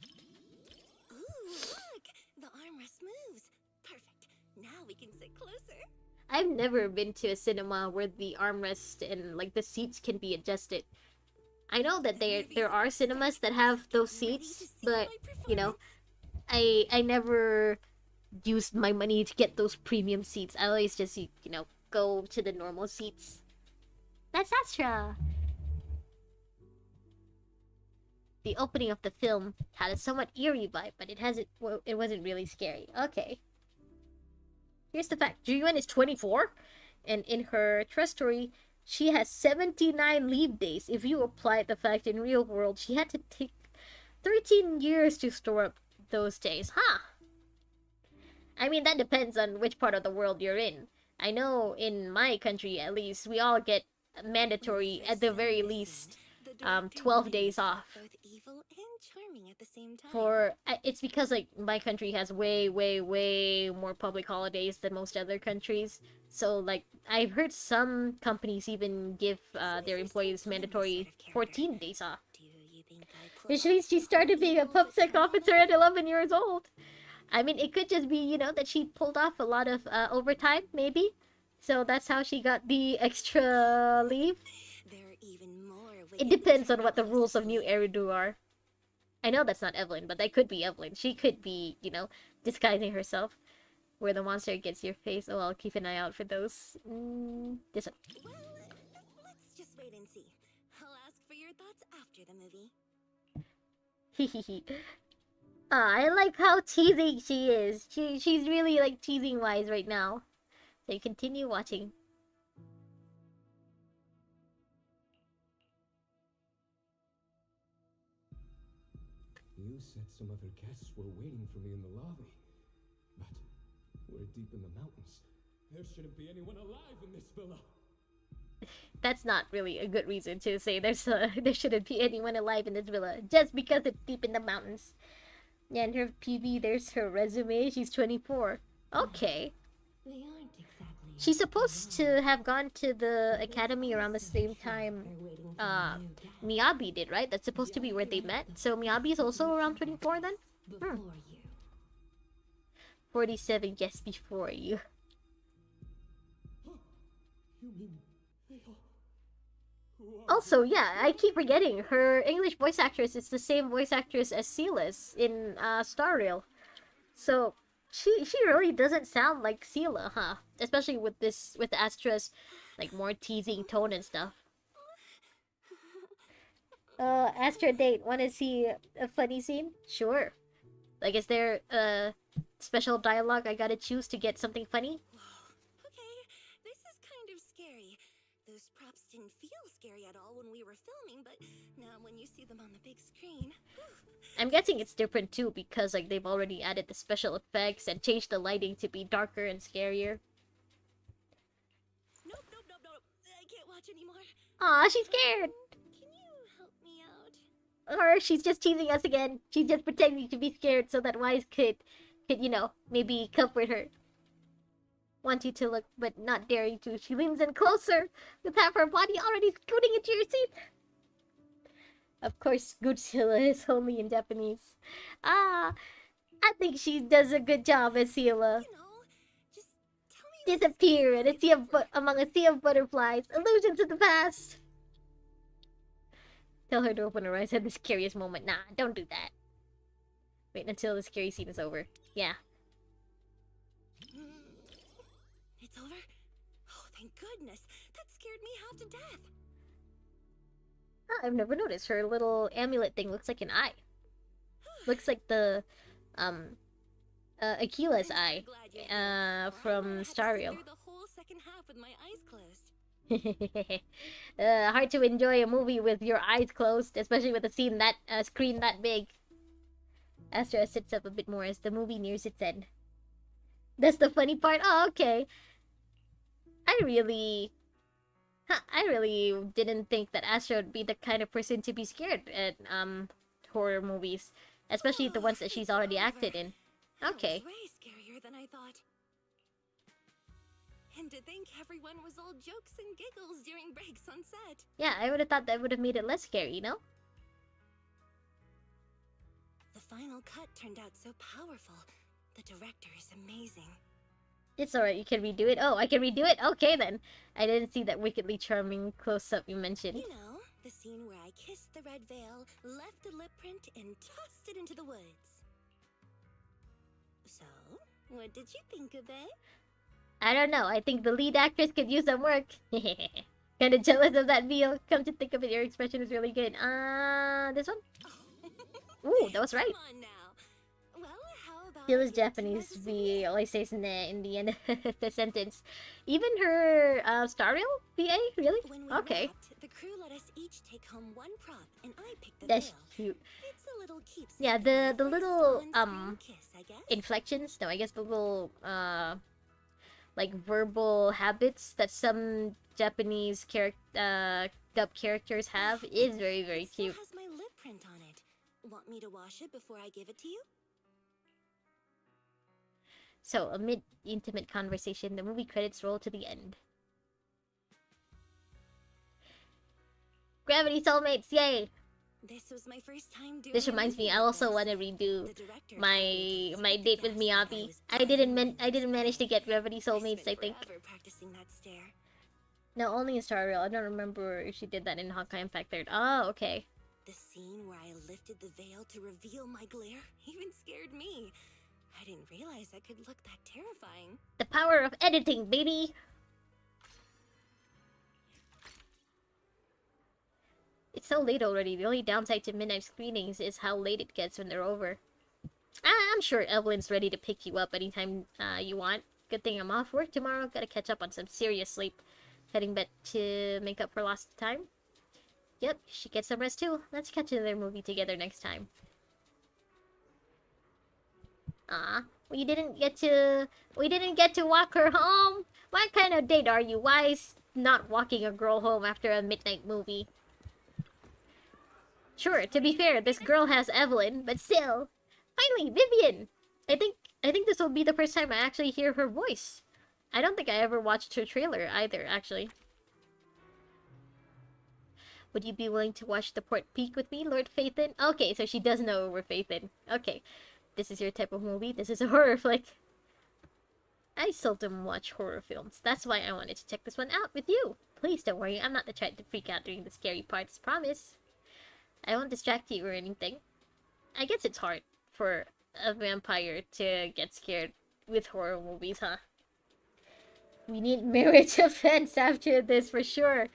Ooh, look! The armrest moves. Perfect. Now we can sit closer. I've never been to a cinema where the armrest and like the seats can be adjusted. I know that there are cinemas that have those seats, but you know, I never used my money to get those premium seats. I always just, you know, go to the normal seats. That's Astra! The opening of the film had a somewhat eerie vibe, but it wasn't really scary. Okay. Here's the fact. Jiyuan is 24, and in her trust story, she has 79 leave days. If you apply the fact in real world, she had to take 13 years to store up those days. Huh. I mean, that depends on which part of the world you're in. I know in my country, at least, we all get mandatory, at the very least, 12 days off. Both evil and filming at the same time. It's because like my country has way more public holidays than most other countries. So like I've heard some companies even give their employees mandatory 14 days off. Do you think I pulled Which off means she started being a evil to PubSec turn on officer them? at 11 years old. I mean, it could just be, you know, that she pulled off a lot of overtime, maybe. So that's how she got the extra leave. There are even more It wicked depends on maternal what the rules clothes of New asleep. Eridu are. I know that's not Evelyn, but that could be Evelyn. She could be, you know, disguising herself. Where the monster gets your face. Oh, I'll keep an eye out for those. This one. Well, let's just wait and see. I'll ask for your thoughts after the movie. Hehehe. I like how teasing she is. She's really like teasing wise right now. So you continue watching. You said some other guests were waiting for me in the lobby. But we're deep in the mountains. There shouldn't be anyone alive in this villa. That's not really a good reason to say there shouldn't be anyone alive in this villa just because it's deep in the mountains. Yeah, and her PV, there's her resume. She's 24. Okay. They aren't exactly. She's supposed to have gone to the academy around the same time Miyabi did, right? That's supposed to be where they met. So Miyabi's also around 24 then? Before you. 47 yes before you. You mean they all... Also, yeah, I keep forgetting her English voice actress is the same voice actress as Sila's in Star Rail. So she really doesn't sound like Sila, huh? Especially with Astra's like more teasing tone and stuff. Astra date, wanna see a funny scene? Sure. Like, is there a special dialogue I gotta choose to get something funny? Okay, this is kind of scary. Those props didn't feel scary at all when we were filming, but now when you see them on the big screen... I'm guessing it's different too because like they've already added the special effects and changed the lighting to be darker and scarier. Nope. I can't watch anymore. Aw, she's scared! Can you help me out? Or she's just teasing us again. She's just pretending to be scared so that Wise could, you know, maybe comfort her. Want you to look, but not daring to. She leans in closer, with half her body already scooting into your seat. Of course, Godzilla is only in Japanese. I think she does a good job as Sila. You know, just tell me... Disappear in a sea of among a sea of butterflies. Illusions of the past. Tell her to open her eyes at the scariest moment. Nah, don't do that. Wait until the scary scene is over. Yeah. It's over? Oh, thank goodness. That scared me half to death. Oh, I've never noticed. Her little amulet thing looks like an eye. Looks like the, Akila's I'm so eye. glad you're here. Or I would From have had to Star sit Rail. through the whole second half with my eyes closed. Hard to enjoy a movie with your eyes closed, especially with a scene that screen that big. Astra sits up a bit more as the movie nears its end. That's the funny part. Oh, okay. I really didn't think that Astra would be the kind of person to be scared at horror movies, especially the ones that she's already acted in. Okay. That was way scarier than I thought. And to think everyone was all jokes and giggles during breaks on set. Yeah, I would have thought that would have made it less scary, you know? The final cut turned out so powerful. The director is amazing. It's alright, you can redo it. Oh, I can redo it? Okay then. I didn't see that wickedly charming close-up you mentioned. You know, the scene where I kissed the red veil, left a lip print, and tossed it into the woods. So, what did you think of it? I don't know, I think the lead actress could use some work. Kinda jealous of that veal. Come to think of it, your expression is really good. This one? Ooh, that was right. Come on now. Well, how about Still is you two Japanese, as a V always says ne in the end of the sentence. Even her Star Rail VA? Really? When we Okay. wrapped, the crew let us each take home one prop, and I picked the That's veil. cute. It's a little keepsake. Yeah, of my the first little on-screen kiss, I guess. inflections, no, I guess the little like verbal habits that some Japanese dub characters have is very It still cute. has my lip print on it. Want me to wash it before I give it to you? So, amid intimate conversation, the movie credits roll to the end. Gravity Soulmates, yay! This was my first time doing This a reminds me, movie I like also this. want to redo The director my told me to my keep the date with cast like Miyabi. was I driving didn't manage to get Gravity I Soulmates, I spent think. forever practicing that stare. No, only in Star Rail. I don't remember if she did that in Hawkeye Impact 3rd. Oh, okay. The scene where I lifted the veil to reveal my glare even scared me. I didn't realize I could look that terrifying. The power of editing, baby! It's so late already. The only downside to midnight screenings is how late it gets when they're over. I'm sure Evelyn's ready to pick you up anytime you want. Good thing I'm off work tomorrow. Gotta catch up on some serious sleep. Heading back to make up for lost time. Yep, she gets some rest too. Let's catch another movie together next time. We didn't get to walk her home. What kind of date are you? Why is not walking a girl home after a midnight movie? Sure, to be fair, this girl has Evelyn, but still. Finally, Vivian! I think this will be the first time I actually hear her voice. I don't think I ever watched her trailer either, actually. Would you be willing to watch The Port Peak with me, Lord Phaethon? Okay, so she does know we're Phaethon. Okay. This is your type of movie. This is a horror flick. I seldom watch horror films. That's why I wanted to check this one out with you. Please don't worry, I'm not the type to freak out during the scary parts, promise. I won't distract you or anything. I guess it's hard for a vampire to get scared with horror movies, huh? We need marriage events after this for sure.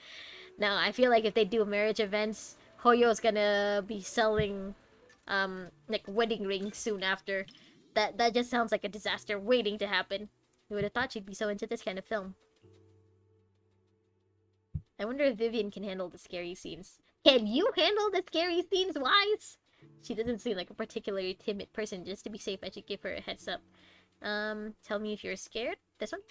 Now, I feel like if they do marriage events, Hoyo's gonna be selling, like wedding rings soon after. That just sounds like a disaster waiting to happen. Who would have thought she'd be so into this kind of film? I wonder if Vivian can handle the scary scenes. Can you handle the scary scenes, Wise? She doesn't seem like a particularly timid person. Just to be safe, I should give her a heads up. Tell me if you're scared. This one?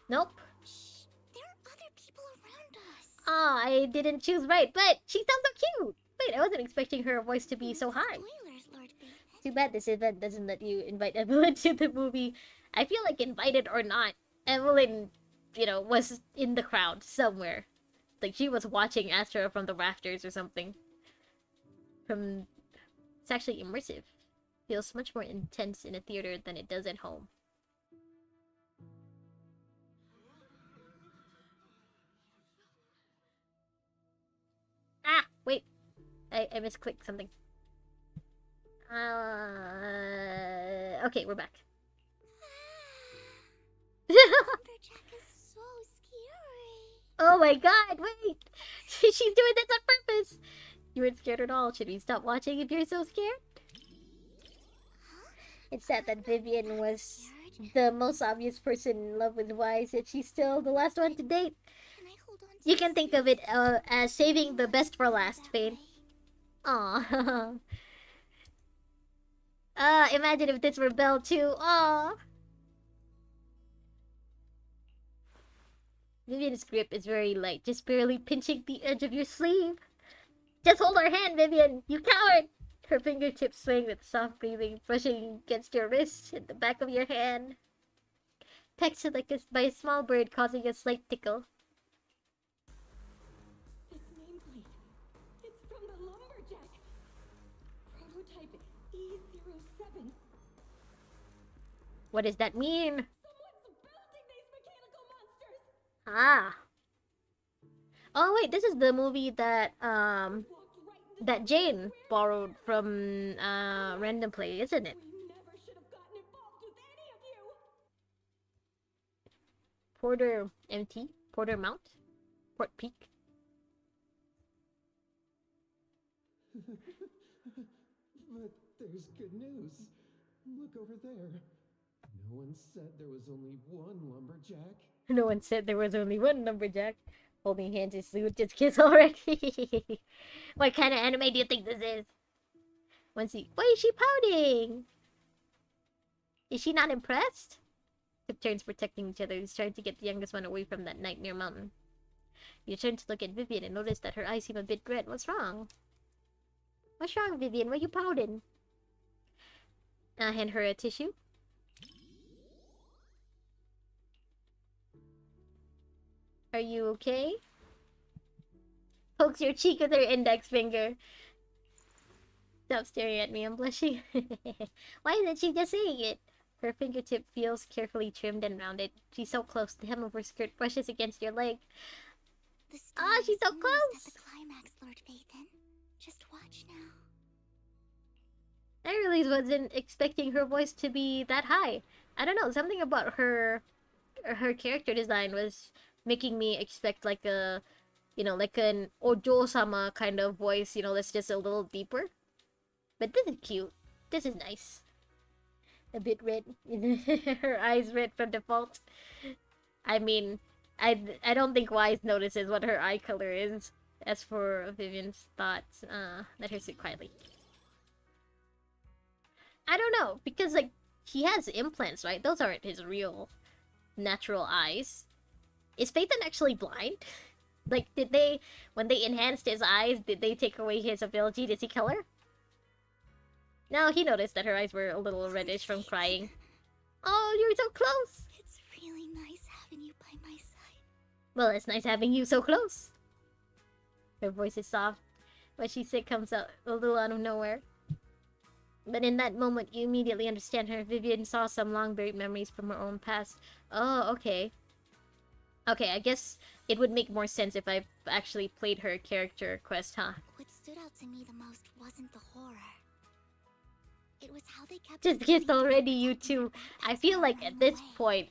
Nope. Shh, there are other people around us. Ah, I didn't choose right, but she sounds so cute! Wait, I wasn't expecting her voice to be so high. Spoilers, Lord Phaethon. Too bad this event doesn't let you invite Evelyn to the movie. I feel like invited or not, Evelyn, was in the crowd somewhere. Like she was watching Astra from the rafters or something. It's actually immersive. Feels much more intense in a theater than it does at home. Ah, wait. I misclicked something. Okay, we're back. Lumberjack is so scary. Oh my god, wait! She's doing this on purpose! You weren't scared at all. Should we stop watching if you're so scared? It's sad that Vivian was the most obvious person in love with Wise, yet she's still the last one to date. Can I hold on to You can think of it as saving the best for last, Fane. Aww. Imagine if this were Belle too. Aww. Vivian's grip is very light, just barely pinching the edge of your sleeve. Just hold her hand, Vivian, you coward! Her fingertips swing with soft breathing, brushing against your wrist and the back of your hand. Pecked like by a small bird, causing a slight tickle. This nameplate. It's from the Lumberjack. Prototype E07. What does that mean? Someone's building these mechanical monsters. Ah. Oh wait, this is the movie that that Jane borrowed from Random Play, isn't it? We never should have gotten involved with any of you. Porter MT? Porter Mount? Port Peak? But there's good news. Look over there. No one said there was only one lumberjack. No one said there was only one lumberjack. Holding hands is just kiss already. What kind of anime do you think this is? Why is she pouting? Is she not impressed? Took turns protecting each other, who's trying to get the youngest one away from that nightmare mountain. You turn to look at Vivian and notice that her eyes seem a bit red. What's wrong? What's wrong, Vivian? Why you pouting? Hand her a tissue. Are you okay? Pokes your cheek with her index finger. Stop staring at me, I'm blushing. Why isn't she just saying it? Her fingertip feels carefully trimmed and rounded. She's so close, the hem of her skirt brushes against your leg. The story She's so is almost close! at the climax, Lord Phaethon. Just watch now. I really wasn't expecting her voice to be that high. I don't know, something about her character design was making me expect like a, like an Ojo-sama kind of voice, that's just a little deeper. But this is cute. This is nice. A bit red. Her eyes red from default. I mean, I don't think Wise notices what her eye color is. As for Vivian's thoughts, let her sit quietly. I don't know, because, like, he has implants, right? Those aren't his real natural eyes. Is Phaethon actually blind? Like, when they enhanced his eyes, did they take away his ability to see color? No, he noticed that her eyes were a little reddish from crying. Oh, you're so close! It's really nice having you by my side. Well, it's nice having you so close. Her voice is soft. What she said comes out a little out of nowhere. But in that moment, you immediately understand her. Vivian saw some long-buried memories from her own past. Oh, okay. Okay, I guess it would make more sense if I actually played her character quest, huh? What stood out to me the most wasn't the horror. It was how they kept Just kissed already, you two. I feel like at this point,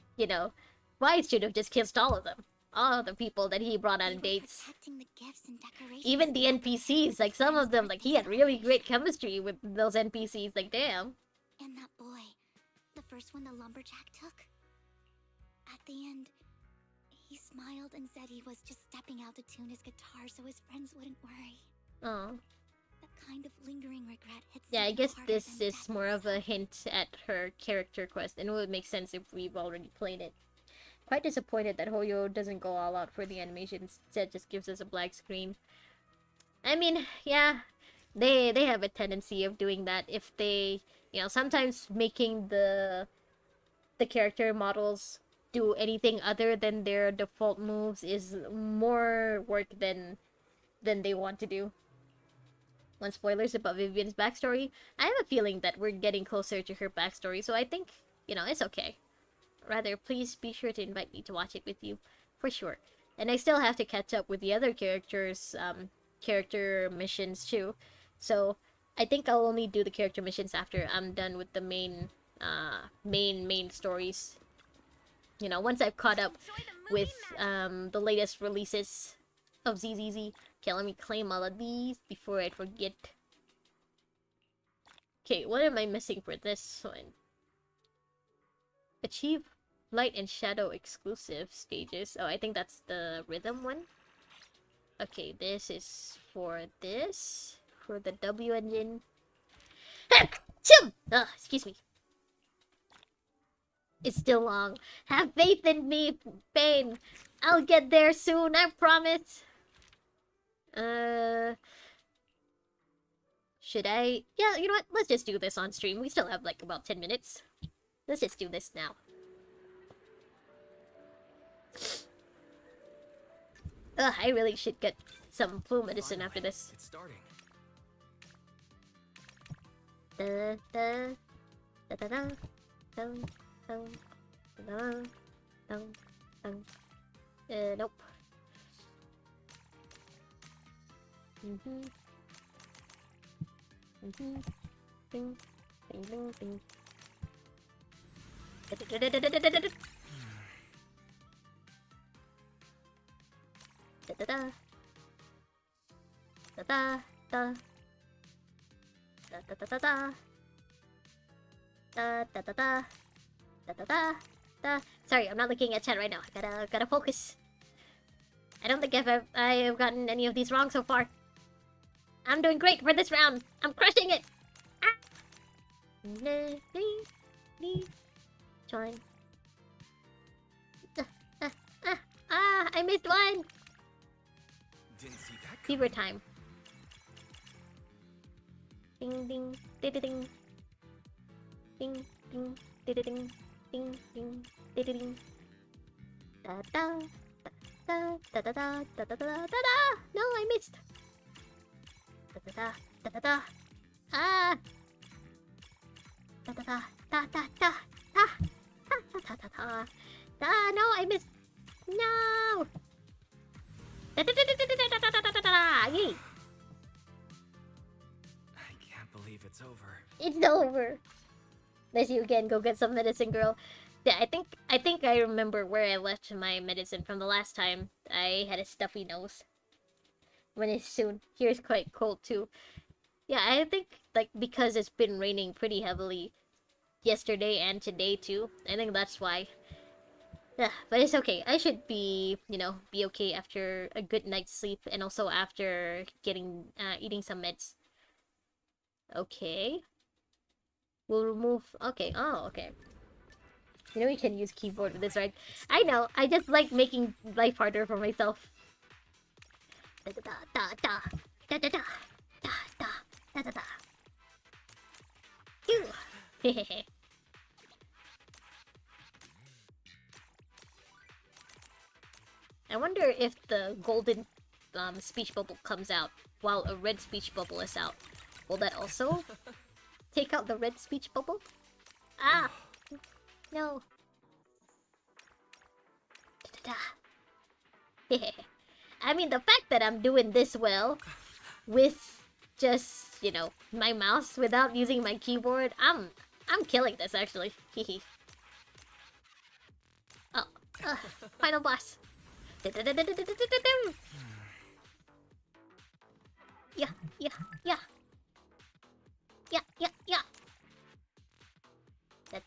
Wise should have just kissed all of them. All the people that he brought on dates. Even the NPCs, like some of them, like he had really great chemistry with those NPCs, like damn. And that boy, the first one the lumberjack took. At the end, he smiled and said he was just stepping out to tune his guitar so his friends wouldn't worry. Oh. That kind of lingering regret hits. Yeah, I guess this is more of a hint at her character quest, and it would make sense if we've already played it. Quite disappointed that Hoyo doesn't go all out for the animation, instead just gives us a black screen. I mean, yeah, they have a tendency of doing that if they, sometimes making the character models do anything other than their default moves is more work than they want to do. One spoilers about Vivian's backstory. I have a feeling that we're getting closer to her backstory, so I think, it's okay. Rather, please be sure to invite me to watch it with you, for sure. And I still have to catch up with the other characters' character missions too. So I think I'll only do the character missions after I'm done with the main stories. Once I've caught up with the latest releases of ZZZ. Okay, let me claim all of these before I forget. Okay, what am I missing for this one? Achieve light and shadow exclusive stages. Oh, I think that's the rhythm one. Okay, this is for this. For the W engine. Excuse me. It's still long. Have faith in me, Bane. I'll get there soon, I promise. Should I? Yeah, you know what? Let's just do this on stream. We still have like about 10 minutes. Let's just do this now. I really should get some flu medicine after this. It's starting. Da da da da da dum dum dum dum dum. Nope. Ding ding ding ding. Da da da da da da da da. Da da da da da da da da da da da da da da da da da da. Sorry, I'm not looking at chat right now. Gotta focus. I don't think I've gotten any of these wrong so far. I'm doing great for this round. I'm crushing it. Join. I missed one. Didn't see that coming. Fever time. Ding ding, ding, ding ding, ding, ding ding, ding. Da da da da da da da da da da. No, I missed. Da da da da da. Ah. Da da da da da da da da da da da. Ah, no, I missed. No. Da da da da da da da da da da. Yay. I can't believe it's over. It's over. Let's you again. Go get some medicine, girl. Yeah, I think I remember where I left my medicine from the last time I had a stuffy nose. When it's soon. Here's quite cold too. Yeah, I think like because it's been raining pretty heavily yesterday and today too. I think that's why. Yeah, but it's okay. I should be, be okay after a good night's sleep and also after eating some meds. Okay. We'll remove. Okay. Oh, okay. You know we can use keyboard with this, right? I know. I just like making life harder for myself. Da da da da da da da da da da da da. Phew. I wonder if the golden speech bubble comes out while a red speech bubble is out. Will that also take out the red speech bubble? Ah! No. I mean, the fact that I'm doing this well with just, my mouse without using my keyboard, I'm killing this actually. Oh, final boss. Yeah, yeah, yeah. Yeah, yeah, yeah. This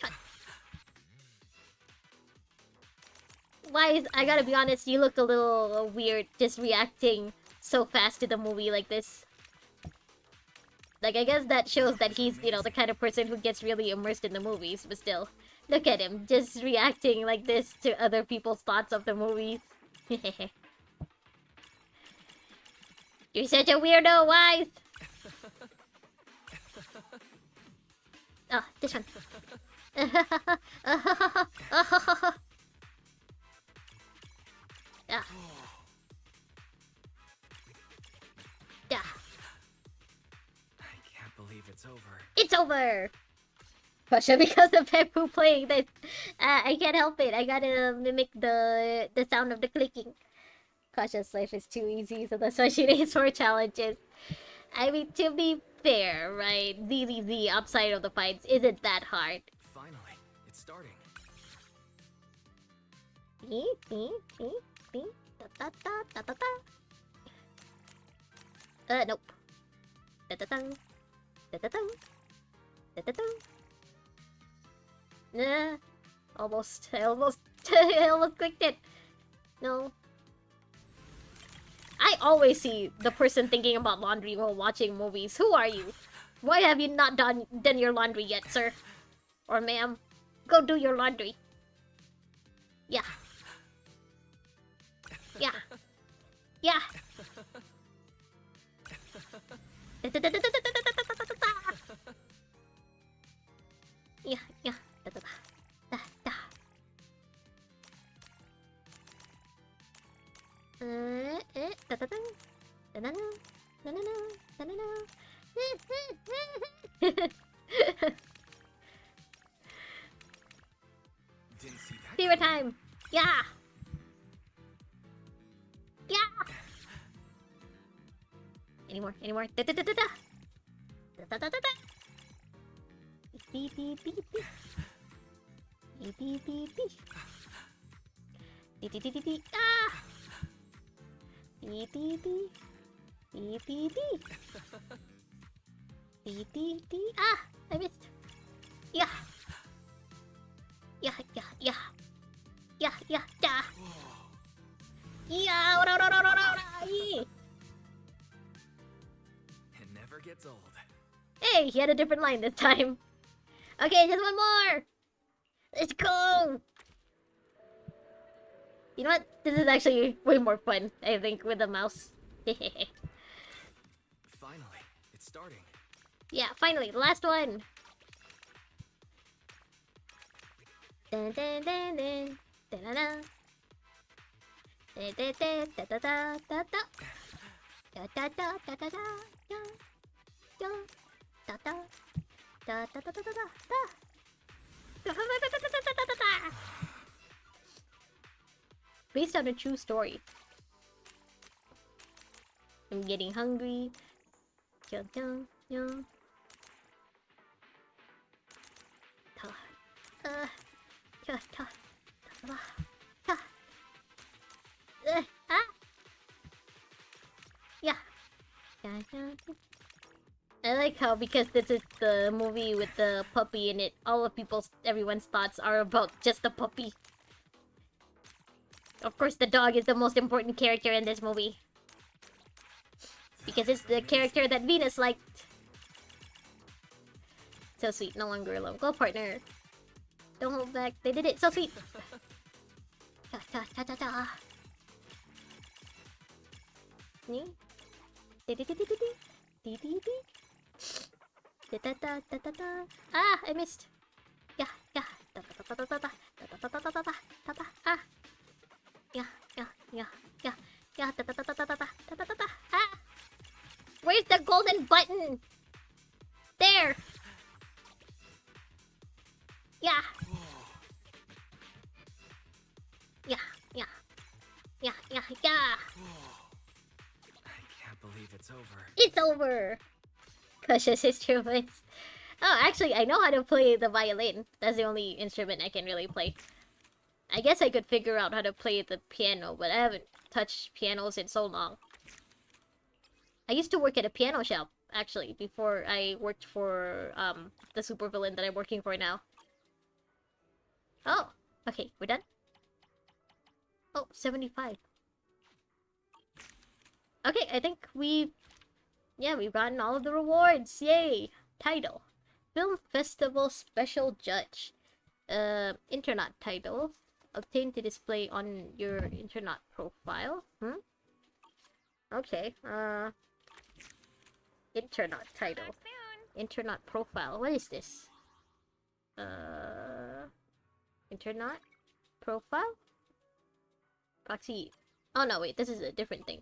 one. Why I gotta be honest, you look a little weird just reacting so fast to the movie like this. Like, I guess that shows that he's, the kind of person who gets really immersed in the movies, but still. Look at him, just reacting like this to other people's thoughts of the movies. You're such a weirdo, Wise! Oh, this one. Yeah. Yeah. I can't believe it's over. It's over! Pasha, because of Peppu playing this, I can't help it. I gotta mimic the sound of the clicking. Kasha's life is too easy, so that's why she needs more challenges. I mean, to be fair, right? ZZZ outside of the fights isn't that hard. Finally, it's starting. Da da da da da. Nope. Da da da. Da da da. Da da da. Nah. Almost. I almost clicked it. No. I always see the person thinking about laundry while watching movies. Who are you? Why have you not done your laundry yet, sir? Or ma'am? Go do your laundry. Yeah. Yeah. Yeah. Yeah, yeah. Da da da. Da da. Da da da. Da da da. Da da da. Da da da. Didn't see that. Fever time. Yeah. Yeah. Anymore. Da da da da da. Da da da da da. Beep beep beep beep. Beep beep beep beep. Beep beep beep beep. Ah. Beep beep beep. Beep beep beep. Beep beep beep. Ah, I missed. Yeah. Yeah, yeah, yeah. Yeah, yeah, yeah. Yeah, ora, ora, ora, ora, ora. It never gets old. Hey, he had a different line this time. Okay, just one more. Let's go. You know what? This is actually way more fun, I think, with the mouse. Finally, it's starting. Yeah, finally, the last one. Dun dun dun dun. Dun dun dun. Da da da da da da da da. Da da da da da da. Da da da da. Da da da da da da. Da da da da da da da da. Based on a true story. I'm getting hungry. Dun dun dun. Ta. Ta ta ta ta. Ah. Yeah. Dun, dun, dun. I like how because this is the movie with the puppy in it, all of everyone's thoughts are about just the puppy. Of course, the dog is the most important character in this movie. Because it's the character that Venus liked. So sweet, no longer alone. Go, partner. Don't hold back. They did it. So sweet. Ta ta ta ta ta. Ni? Di di di di di di. Di di di. Da da da da da da. Ah, I missed. Yeah, yeah. Da da da da da da. Da da da da da da da da. Ah. Yeah, yeah, yeah, yeah. Yeah, da da da da da da da da da da. Ah. Where's the golden button? There. Yeah. Yeah, yeah. Yeah, yeah, yeah. I can't believe it's over. It's over. Cautious instruments. Oh, actually, I know how to play the violin. That's the only instrument I can really play. I guess I could figure out how to play the piano, but I haven't touched pianos in so long. I used to work at a piano shop, actually, before I worked for the supervillain that I'm working for now. Oh, okay, we're done? Oh, 75. Okay, I think we've gotten all of the rewards. Yay! Title. Film Festival Special Judge. Internet title. Obtained to display on your internet profile. Okay, internet title. Internet profile. What is this? Internet profile? Proxy. Oh no, wait, this is a different thing.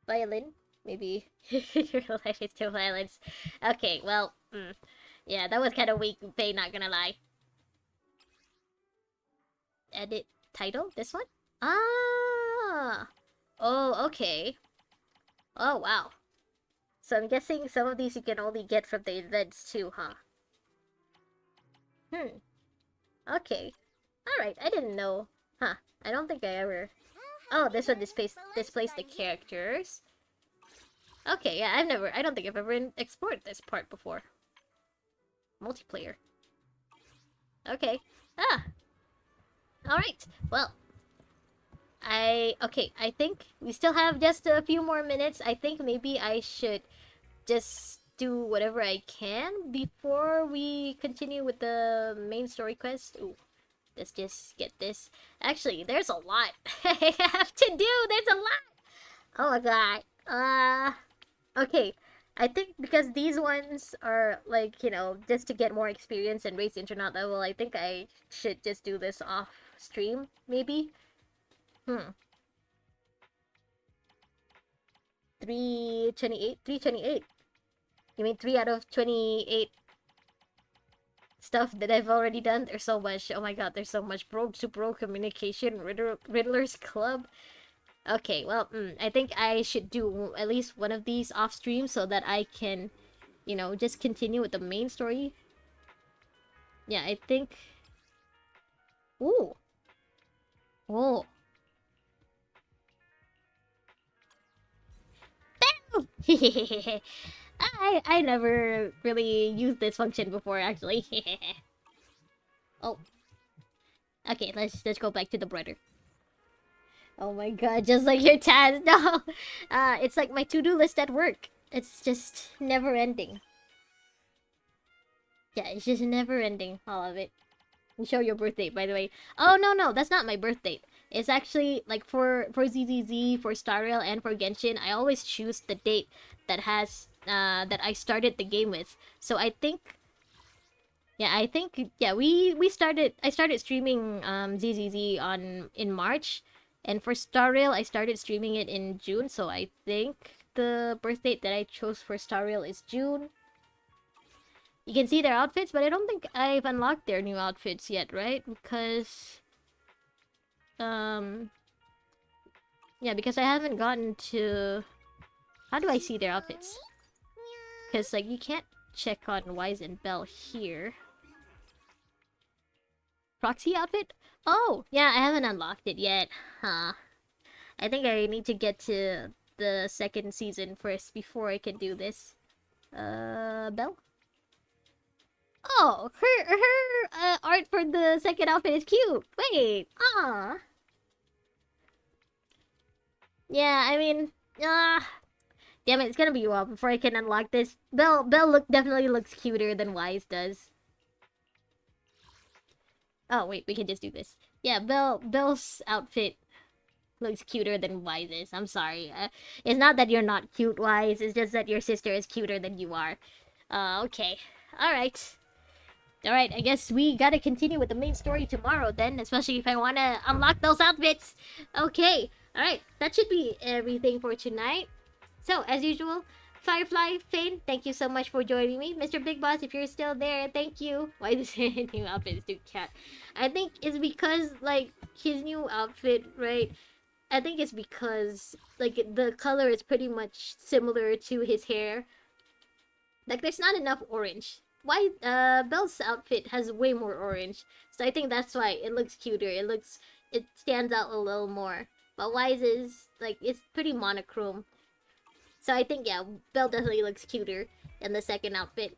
Violin? Maybe. Real life is two violins. Okay, well, yeah, that was kind of weak, Faye, not gonna lie. Edit title? This one? Ah! Oh, okay. Oh, wow. So I'm guessing some of these you can only get from the events too, huh? Okay. Alright, I didn't know. Huh. I don't think I ever... Oh, this one displays the characters. Okay, yeah, I don't think I've ever explored this part before. Multiplayer. Okay. Ah! Alright, well. I think we still have just a few more minutes. I think maybe I should just do whatever I can before we continue with the main story quest. Ooh. Let's just get this. Actually, there's a lot I have to do. There's a lot. Oh my god. Okay. I think because these ones are like, you know, just to get more experience and raise internet level, I think I should just do this off stream, maybe. 328? 328. You mean 3 out of 28 stuff that I've already done? There's so much. Oh my god, there's so much. Bro to bro communication, Riddler's Club. Okay, well, I think I should do at least one of these off stream so that I can, you know, just continue with the main story. Yeah, I think... Ooh. Oh. I never really used this function before, actually. Oh. Okay, let's go back to the brother. Oh my god, just like your task. No. It's like my to-do list at work. It's just never ending. Yeah, it's just never ending, all of it. You show your birth date, by the way. Oh, no, that's not my birth date. It's actually like for ZZZ, for Star Rail, and for Genshin, I always choose the date that has that I started the game with. So I think we started I started streaming ZZZ on in March, and for Star Rail I started streaming it in June. So I think the birth date that I chose for Star Rail is June. You can see their outfits, but I don't think I've unlocked their new outfits yet, right? Because um yeah, because I haven't gotten to... How do I see their outfits? Because, like, you can't check on Wise and Bell here. Proxy outfit? Oh, yeah, I haven't unlocked it yet. Huh. I think I need to get to the second season first before I can do this. Bell? Oh, her art for the second outfit is cute. Wait, yeah, I mean, damn it, it's gonna be a while before I can unlock this. Bell definitely looks cuter than Wise does. Oh wait, we can just do this. Yeah, Bell's outfit looks cuter than Wise's. I'm sorry. It's not that you're not cute, Wise. It's just that your sister is cuter than you are. Okay. Alright. Alright, I guess we gotta continue with the main story tomorrow then, especially if I wanna unlock those outfits. Okay. Alright, that should be everything for tonight. So, as usual, Firefly, Fane, thank you so much for joining me. Mr. Big Boss, if you're still there, thank you. Why does his new outfit is too cat? I think it's because, like, his new outfit, right? I think it's because, like, the color is pretty much similar to his hair. Like, there's not enough orange. Why, Belle's outfit has way more orange. So I think that's why it looks cuter. It stands out a little more. But Wise is, like, it's pretty monochrome. So I think, yeah, Belle definitely looks cuter in the second outfit.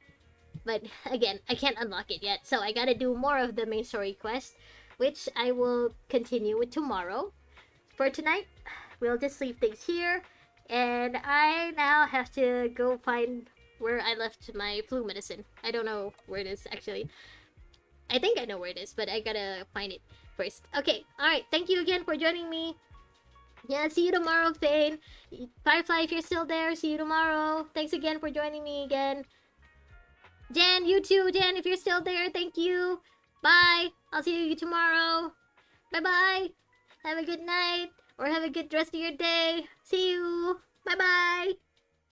But again, I can't unlock it yet. So I gotta do more of the main story quest, which I will continue with tomorrow. For tonight, we'll just leave things here. And I now have to go find where I left my flu medicine. I don't know where it is, actually. I think I know where it is, but I gotta find it first. Okay, alright. Thank you again for joining me. Yeah, see you tomorrow, Fane. Firefly, if you're still there, see you tomorrow. Thanks again for joining me again. Jan, you too, Jan, if you're still there, thank you. Bye. I'll see you tomorrow. Bye-bye. Have a good night. Or have a good rest of your day. See you. Bye-bye.